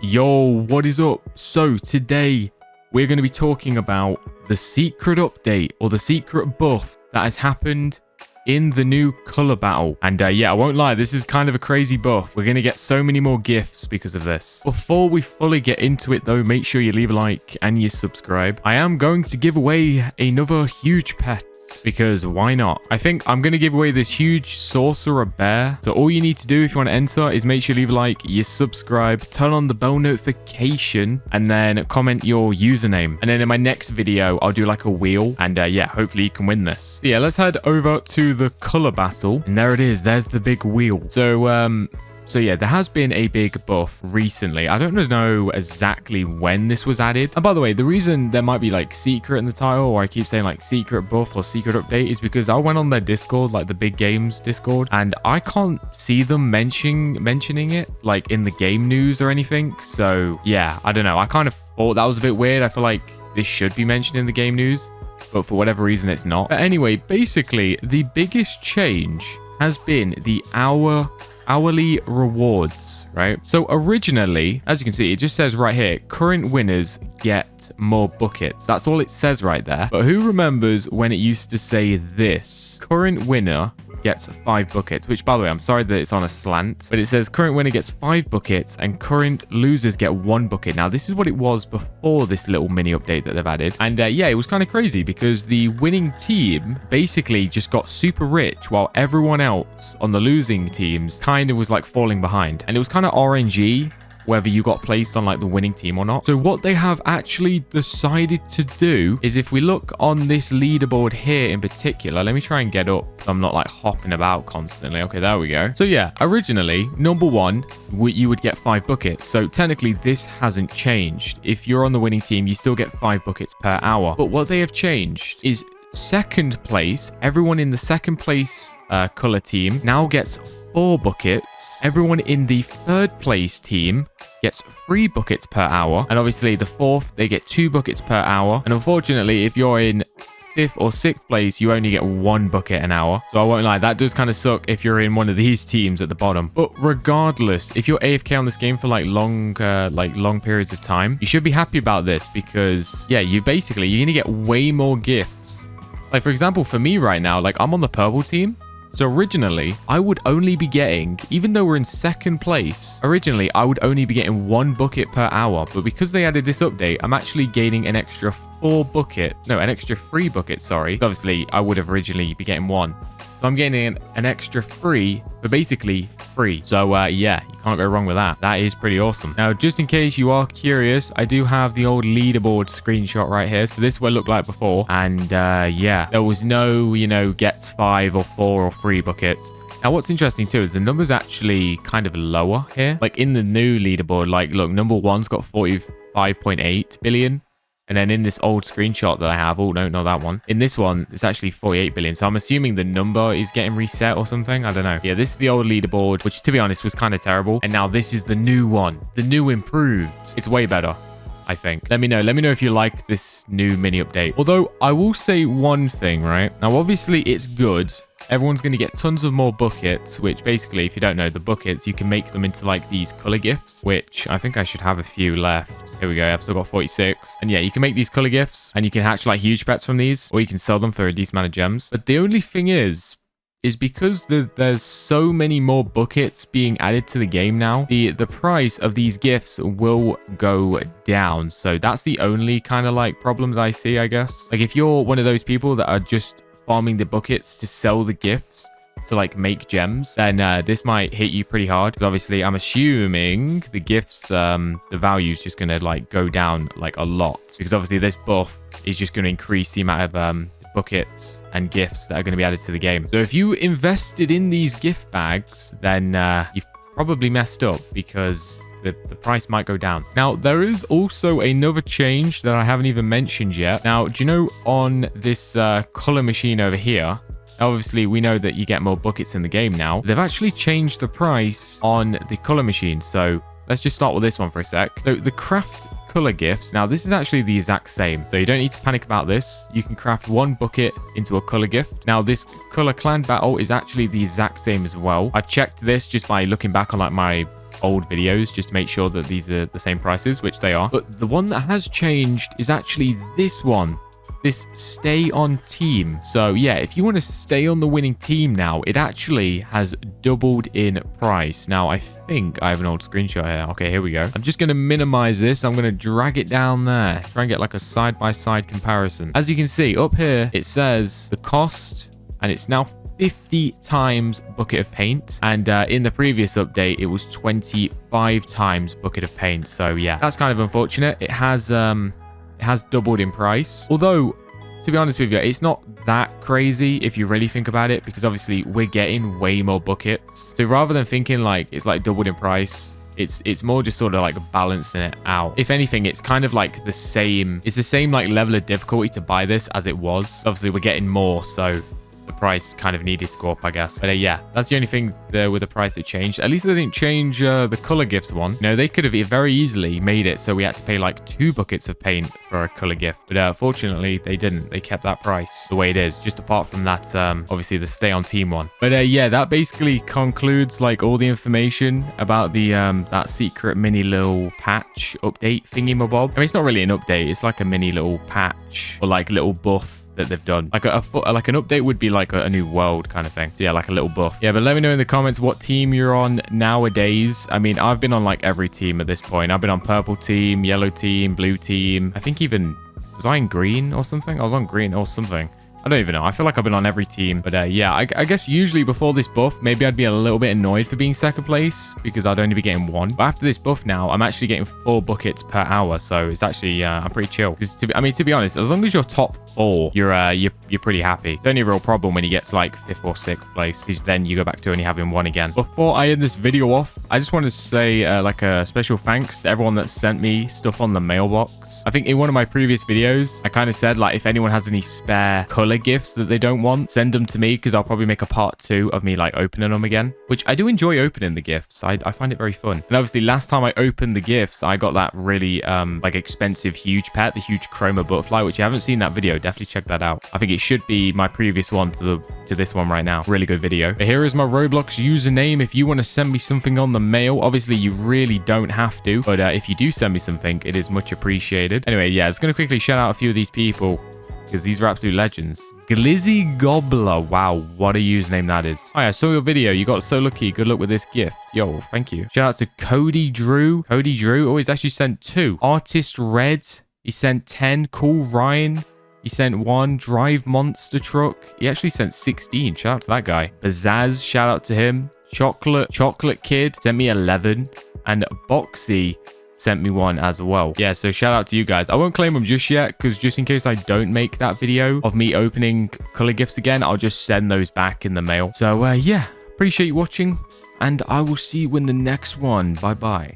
Yo, what is up? So today we're going to be talking about the secret update or the secret buff that has happened in the new color battle. And yeah, I won't lie, this is kind of a crazy buff. We're going to get so many more gifts because of this. Before we fully get into it though, make sure you leave a like and you subscribe. I am going to give away another huge pet, because why not? I think I'm going to give away this huge sorcerer bear. So all you need to do if you want to enter is make sure you leave a like, you subscribe, turn on the bell notification, and then comment your username. And then in my next video, I'll do like a wheel. And yeah, hopefully you can win this. So yeah, let's head over to the color battle. And there it is. There's the big wheel. So yeah, there has been a big buff recently. I don't know exactly when this was added. And by the way, the reason there might be like secret in the title, or I keep saying like secret buff or secret update, is because I went on their Discord, like the big games Discord, and I can't see them mentioning it like in the game news or anything. So yeah, I don't know. I kind of thought that was a bit weird. I feel like this should be mentioned in the game news, but for whatever reason, it's not. But anyway, basically, the biggest change has been the hourly rewards, right? So originally, as you can see, it just says right here, current winners get more buckets. That's all it says right there. But who remembers when it used to say this? Current winner gets 5 buckets, which by the way, I'm sorry that it's on a slant, but it says current winner gets 5 buckets and current losers get 1 bucket. Now, this is what it was before this little mini update that they've added. And yeah, it was kind of crazy because the winning team basically just got super rich while everyone else on the losing teams kind of was like falling behind. And it was kind of RNG whether you got placed on like the winning team or not. So what they have actually decided to do is, if we look on this leaderboard here in particular, let me try and get up so I'm not like hopping about constantly. Okay, there we go. So yeah, originally number 1, you would get 5 buckets. So technically this hasn't changed. If you're on the winning team, you still get 5 buckets per hour. But what they have changed is second place, everyone in the second place color team now gets 4 buckets. Everyone in the third place team gets 3 buckets per hour. And obviously the fourth, they get 2 buckets per hour. And unfortunately, if you're in 5th or 6th place, you only get 1 bucket an hour. So I won't lie, that does kind of suck if you're in one of these teams at the bottom. But regardless, if you're AFK on this game for like long periods of time, you should be happy about this because yeah, you're gonna get way more gifts. Like for example, for me right now, like I'm on the purple team. So originally, I would only be getting, even though we're in second place, originally I would only be getting 1 bucket per hour. But because they added this update, I'm actually gaining an extra 3 buckets, sorry. Obviously, I would have originally be getting 1. So I'm gaining an extra 3 for basically free. So yeah, you can't go wrong with that. That is pretty awesome. Now, just in case you are curious, I do have the old leaderboard screenshot right here. So this is what it looked like before. And yeah, there was no, gets 5 or 4 or 3 buckets. Now, what's interesting too is the number's actually kind of lower here. Like in the new leaderboard, like look, number 1's got 45.8 billion. And then in this old screenshot that I have, oh, no, not that one. In this one, it's actually 48 billion. So I'm assuming the number is getting reset or something. I don't know. Yeah, this is the old leaderboard, which to be honest was kind of terrible. And now this is the new one, the new improved. It's way better, I think. Let me know if you like this new mini update. Although I will say one thing, right? Now, obviously it's good. Everyone's going to get tons of more buckets, which basically, if you don't know, the buckets, you can make them into like these color gifts, which I think I should have a few left. Here we go. I've still got 46. And yeah, you can make these color gifts and you can hatch like huge pets from these, or you can sell them for a decent amount of gems. But the only thing is because there's so many more buckets being added to the game now, the price of these gifts will go down. So that's the only kind of like problem that I see, I guess. Like if you're one of those people that are just farming the buckets to sell the gifts to like make gems, then this might hit you pretty hard. Because obviously I'm assuming the gifts, the value is just going to like go down like a lot, because obviously this buff is just going to increase the amount of buckets and gifts that are going to be added to the game. So if you invested in these gift bags, then you've probably messed up, because the price might go down. Now, there is also another change that I haven't even mentioned yet. Now, do you know on this color machine over here, obviously we know that you get more buckets in the game now. They've actually changed the price on the color machine. So let's just start with this one for a sec. So the craft color gifts, now this is actually the exact same, so you don't need to panic about this. You can craft 1 bucket into a color gift. Now this color clan battle is actually the exact same as well. I've checked this just by looking back on like my old videos just to make sure that these are the same prices, which they are. But the one that has changed is actually this one. This stay on team. So yeah, if you want to stay on the winning team now, it actually has doubled in price. Now I think I have an old screenshot here. Okay, here we go. I'm just going to minimize this. I'm going to drag it down there. Try and get like a side-by-side comparison. As you can see up here, it says the cost, and it's now 50 times bucket of paint, and in the previous update it was 25 times bucket of paint. So yeah, that's kind of unfortunate. It has doubled in price, although to be honest with you, it's not that crazy if you really think about it, because obviously we're getting way more buckets. So rather than thinking like it's like doubled in price, it's more just sort of like balancing it out. If anything, it's kind of like the same like level of difficulty to buy this as it was. Obviously we're getting more, so the price kind of needed to go up, I guess. But yeah, that's the only thing there with the price that changed. At least they didn't change the color gifts one. You know, they could have very easily made it so we had to pay like 2 buckets of paint for a color gift. But fortunately, they didn't. They kept that price the way it is, just apart from that, obviously the stay on team one. But yeah, that basically concludes like all the information about the that secret mini little patch update thingy mabob. I mean, it's not really an update. It's like a mini little patch or like little buff that they've done. Like like an update would be like a new world kind of thing. So yeah, like a little buff. Yeah, but let me know in the comments what team you're on nowadays. I mean, I've been on like every team at this point. I've been on purple team, yellow team, blue team. I think even, was I in green or something? I was on green or something. I don't even know. I feel like I've been on every team. But yeah, I guess usually before this buff, maybe I'd be a little bit annoyed for being second place because I'd only be getting 1. But after this buff now, I'm actually getting 4 buckets per hour. So it's actually, I'm pretty chill. Because to be honest, as long as you're top 4, you're pretty happy. It's only a real problem when you get to like 5th or 6th place, because then you go back to only having 1 again. Before I end this video off, I just wanted to say like a special thanks to everyone that sent me stuff on the mailbox. I think in one of my previous videos, I kind of said like if anyone has any spare color gifts that they don't want, send them to me, because I'll probably make a part 2 of me like opening them again, which I do enjoy opening the gifts. I find it very fun. And obviously last time I opened the gifts, I got that really like expensive huge pet, the huge chroma butterfly, which you haven't seen that video, definitely check that out. I think it should be my previous one to this one right now. Really good video. But here is my Roblox username if you want to send me something on the mail. Obviously you really don't have to, but if you do send me something, it is much appreciated. Anyway, yeah, it's going to quickly shout out a few of these people, because these are absolute legends. Glizzy Gobbler. Wow, what a username that is. Oh yeah, I saw your video. You got so lucky. Good luck with this gift. Yo, thank you. Shout out to Cody Drew. Cody Drew. Oh, he's actually sent 2. Artist Red. He sent 10. Cool Ryan. He sent 1. Drive Monster Truck. He actually sent 16. Shout out to that guy. Bazaz. Shout out to him. Chocolate Kid sent me 11. And Boxy sent me 1 as well. Yeah, so shout out to you guys. I won't claim them just yet, because just in case I don't make that video of me opening color gifts again, I'll just send those back in the mail. So yeah, appreciate you watching, and I will see you in the next one. Bye bye.